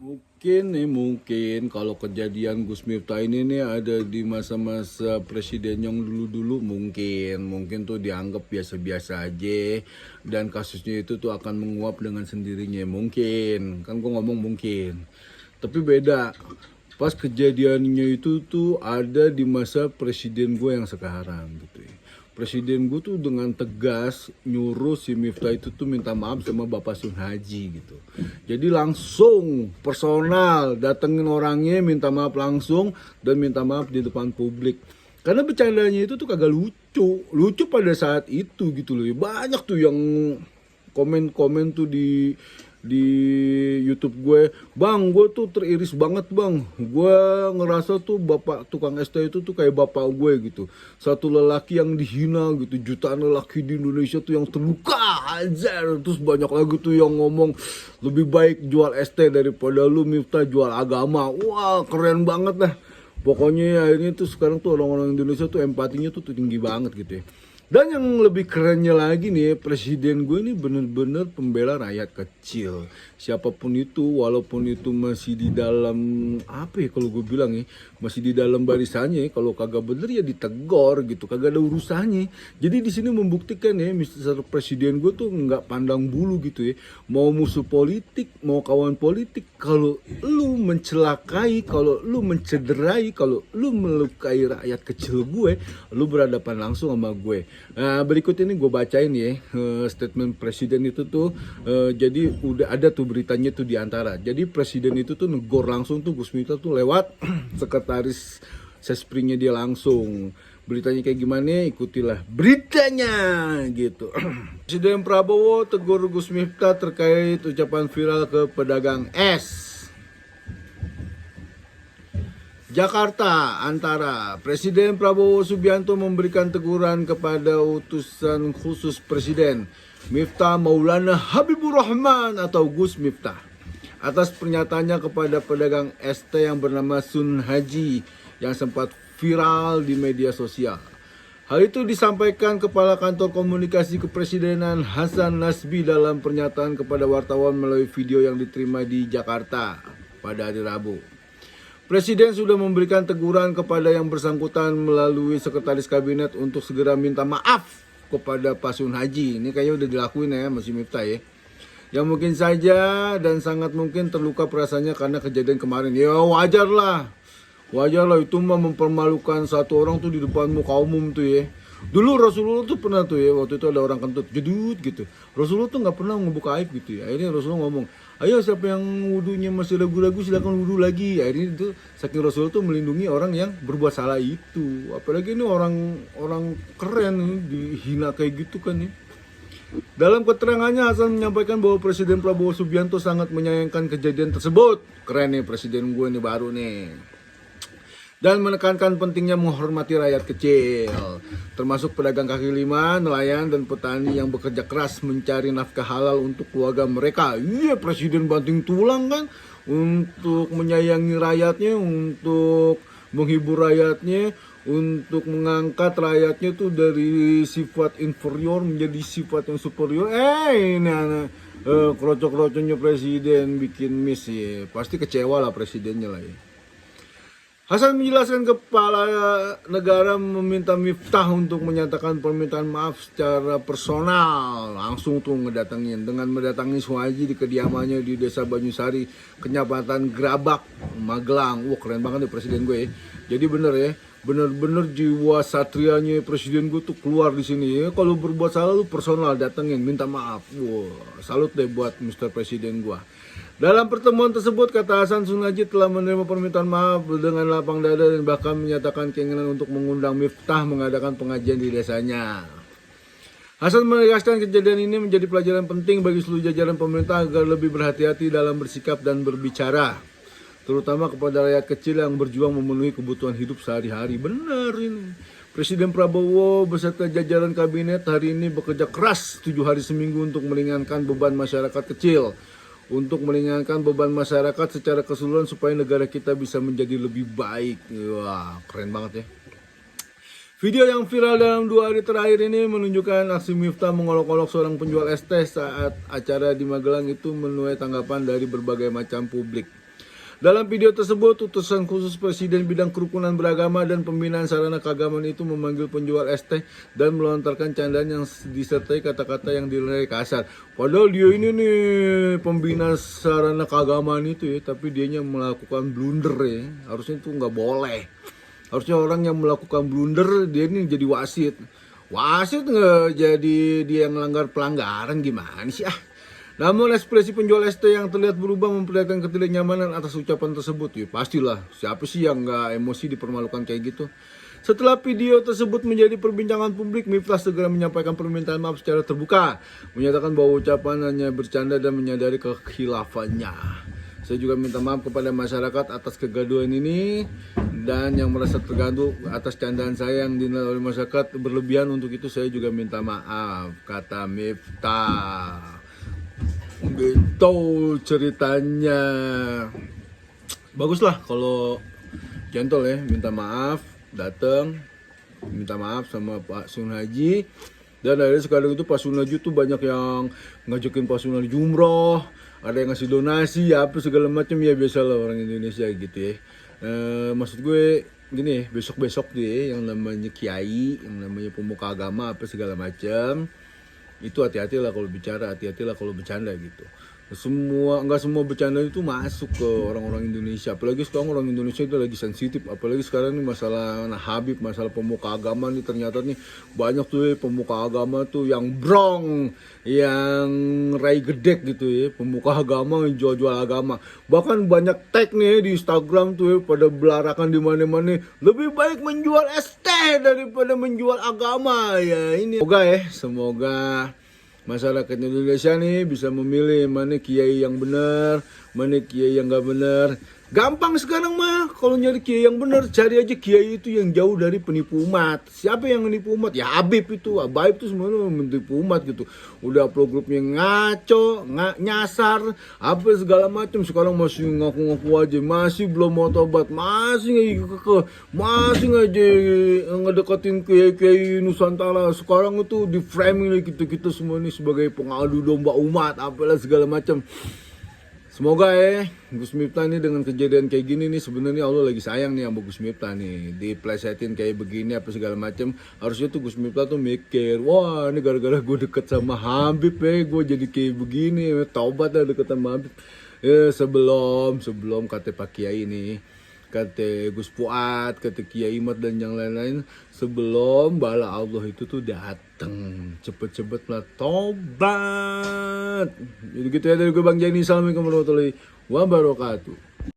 Mungkin kalau kejadian Gus Miftah ini nih ada di masa-masa presiden yang dulu-dulu mungkin tuh dianggap biasa-biasa aja dan kasusnya itu tuh akan menguap dengan sendirinya mungkin kan gue ngomong mungkin tapi beda pas kejadiannya itu tuh ada di masa presiden gue yang sekarang gitu ya. Presiden gue tuh dengan tegas nyuruh si Miftah itu tuh minta maaf sama Bapak Sun Haji gitu. Jadi langsung personal datengin orangnya minta maaf langsung dan minta maaf di depan publik. Karena bercandanya itu tuh kagak lucu pada saat itu gitu loh. Banyak tuh yang komen-komen tuh di YouTube gue, bang, gue tuh teriris banget bang, gue ngerasa tuh bapak tukang ST itu tuh kayak bapak gue gitu, satu lelaki yang dihina gitu, jutaan lelaki di Indonesia tuh yang terluka aja, terus banyak lagi tuh yang ngomong lebih baik jual ST daripada lu Miftah jual agama, wah keren banget dah, pokoknya akhirnya tuh sekarang tuh orang-orang Indonesia tuh empatinya tuh tinggi banget gitu ya. Dan yang lebih kerennya lagi nih, presiden gue ini bener-bener pembela rakyat kecil. Siapapun itu, walaupun itu masih di dalam, apa ya kalau gue bilang ya, masih di dalam barisannya, kalau kagak bener ya ditegor gitu, kagak ada urusannya. Jadi di sini membuktikan ya, Mr. Presiden gue tuh nggak pandang bulu gitu ya. Mau musuh politik, mau kawan politik, kalau lu mencelakai, kalau lu mencederai, kalau lu melukai rakyat kecil gue, lu berhadapan langsung sama gue. Nah, berikut ini gue bacain ya statement presiden itu tuh jadi udah ada tuh beritanya tuh diantara. Jadi presiden itu tuh negor langsung tuh Gus Miftah tuh lewat sekretaris sespringnya dia langsung. Beritanya kayak gimana? Ikutilah beritanya gitu. Presiden Prabowo tegur Gus Miftah terkait ucapan viral ke pedagang es. Jakarta, Antara. Presiden Prabowo Subianto memberikan teguran kepada utusan khusus Presiden Miftah Maulana Habibur Rahman atau Gus Miftah atas pernyataannya kepada pedagang ST yang bernama Sun Haji yang sempat viral di media sosial. Hal itu disampaikan Kepala Kantor Komunikasi Kepresidenan Hasan Nasbi dalam pernyataan kepada wartawan melalui video yang diterima di Jakarta pada hari Rabu. Presiden sudah memberikan teguran kepada yang bersangkutan melalui sekretaris kabinet untuk segera minta maaf kepada Pak Sun Haji. Ini kayaknya udah dilakuin ya masih Miftah ya. Yang mungkin saja dan sangat mungkin terluka perasaannya karena kejadian kemarin. Ya wajar lah itu mah mempermalukan satu orang tuh di depan muka umum tuh ya. Dulu Rasulullah tuh pernah tuh ya, waktu itu ada orang kentut jedut gitu. Rasulullah tuh nggak pernah ngebuka aib gitu ya. Akhirnya Rasulullah ngomong, ayo siapa yang wudunya masih ragu-ragu silakan wudu lagi. Akhirnya itu saking Rasulullah tuh melindungi orang yang berbuat salah itu. Apalagi ini orang keren nih, dihina kayak gitu kan ya. Dalam keterangannya Hasan menyampaikan bahwa Presiden Prabowo Subianto sangat menyayangkan kejadian tersebut. Keren nih presiden gue nih baru nih. Dan menekankan pentingnya menghormati rakyat kecil, termasuk pedagang kaki lima, nelayan, dan petani yang bekerja keras mencari nafkah halal untuk keluarga mereka. Iya, presiden banting tulang kan, untuk menyayangi rakyatnya, untuk menghibur rakyatnya, untuk mengangkat rakyatnya tuh dari sifat inferior menjadi sifat yang superior. Ini anak krocok-krocoknya presiden bikin miss ya, pasti kecewa lah presidennya lah ya. Hasan menjelaskan kepala negara meminta Miftah untuk menyatakan permintaan maaf secara personal. Langsung tuh ngedatengin dengan mendatangi Suhaji di kediamannya di Desa Banyusari, Kecamatan Grabak, Magelang. Wah keren banget nih presiden gue ya. Jadi bener ya, bener-bener jiwa satrianya presiden gue tuh keluar di sini ya. Kalau berbuat salah lu personal datengin, minta maaf. Wah, salut deh buat Mr. Presiden gue. Dalam pertemuan tersebut, kata Hasan, Sun Haji telah menerima permintaan maaf dengan lapang dada dan bahkan menyatakan keinginan untuk mengundang Miftah mengadakan pengajian di desanya. Hasan menegaskan kejadian ini menjadi pelajaran penting bagi seluruh jajaran pemerintah agar lebih berhati-hati dalam bersikap dan berbicara, terutama kepada rakyat kecil yang berjuang memenuhi kebutuhan hidup sehari-hari. Benar ini. Presiden Prabowo beserta jajaran kabinet hari ini bekerja keras 7 hari seminggu untuk meringankan beban masyarakat kecil, untuk meringankan beban masyarakat secara keseluruhan supaya negara kita bisa menjadi lebih baik. Wah, keren banget ya. Video yang viral dalam 2 hari terakhir ini menunjukkan aksi Miftah mengolok-olok seorang penjual es teh saat acara di Magelang itu menuai tanggapan dari berbagai macam publik. Dalam video tersebut, utusan khusus Presiden bidang kerukunan beragama dan pembinaan sarana keagamaan itu memanggil penjual es teh dan melontarkan candaan yang disertai kata-kata yang dinilai kasar. Padahal dia ini nih pembina sarana keagamaan itu ya, tapi dianya melakukan blunder ya. Harusnya itu nggak boleh. Harusnya orang yang melakukan blunder dia ini jadi wasit. Wasit nggak jadi dia yang melanggar pelanggaran, gimana sih ah? Namun ekspresi penjual es teh yang terlihat berubah memperlihatkan ketidaknyamanan atas ucapan tersebut. Ya pastilah, siapa sih yang nggak emosi dipermalukan kayak gitu. Setelah video tersebut menjadi perbincangan publik, Miftah segera menyampaikan permintaan maaf secara terbuka, menyatakan bahwa ucapan hanya bercanda dan menyadari kekhilafannya. Saya juga minta maaf kepada masyarakat atas kegaduhan ini dan yang merasa terganggu atas candaan saya yang dinilai oleh masyarakat berlebihan. Untuk itu saya juga minta maaf, kata Miftah. Gitu ceritanya. Baguslah kalau gentle ya, minta maaf, datang minta maaf sama Pak Sun Haji. Dan akhirnya sekarang itu Pak Sun Haji tuh banyak yang ngajakin Pak Sun Haji umroh, ada yang ngasih donasi apa segala macam, ya biasalah orang Indonesia gitu ya. Maksud gue gini, besok-besok deh yang namanya kiai, yang namanya pemuka agama apa segala macam, itu hati-hatilah kalau bicara, hati-hatilah kalau bercanda gitu. Nggak semua bercanda itu masuk ke orang-orang Indonesia. Apalagi sekarang orang Indonesia itu lagi sensitif. Apalagi sekarang nih masalah Habib, masalah pemuka agama nih, ternyata nih banyak tuh pemuka agama tuh yang brong, yang rai gedek gitu ya, pemuka agama yang jual-jual agama. Bahkan banyak tag nih di Instagram tuh pada belarakan di mana-mana. Lebih baik menjual es teh daripada menjual agama ya ini. Semoga masyarakat Indonesia nih bisa memilih mana kiai yang benar, mana kiai yang gak benar. Gampang sekarang mah, kalau nyari kiai yang benar, cari aja kiai itu yang jauh dari penipu umat. Siapa yang menipu umat? Ya Habib itu, Habib itu semuanya menipu umat gitu. Udah upload grupnya ngaco, nyasar, apa segala macam. Sekarang masih ngaku-ngaku aja, masih belum mau tobat, masih aja ngedeketin kiai-kiai Nusantara. Sekarang itu di framing kita semua ini sebagai pengadu domba umat, apalah segala macam. Semoga Gus Miftah nih dengan kejadian kayak gini nih, sebenarnya Allah lagi sayang nih sama Gus Miftah nih, diplesetin kayak begini apa segala macam. Harusnya tuh Gus Miftah tuh mikir, wah ini gara-gara gue deket sama Habib gue jadi kayak begini, taubat lah deket sama Habib. Sebelum kata Pak Kiai nih, kata Gus Fuad, kata Kiai Imad dan yang lain-lain, sebelum bala Allah itu tuh datang, cepet-cepet lah tobat. Jadi gitu ya dari gue Bang Jani. Assalamualaikum warahmatullahi wabarakatuh.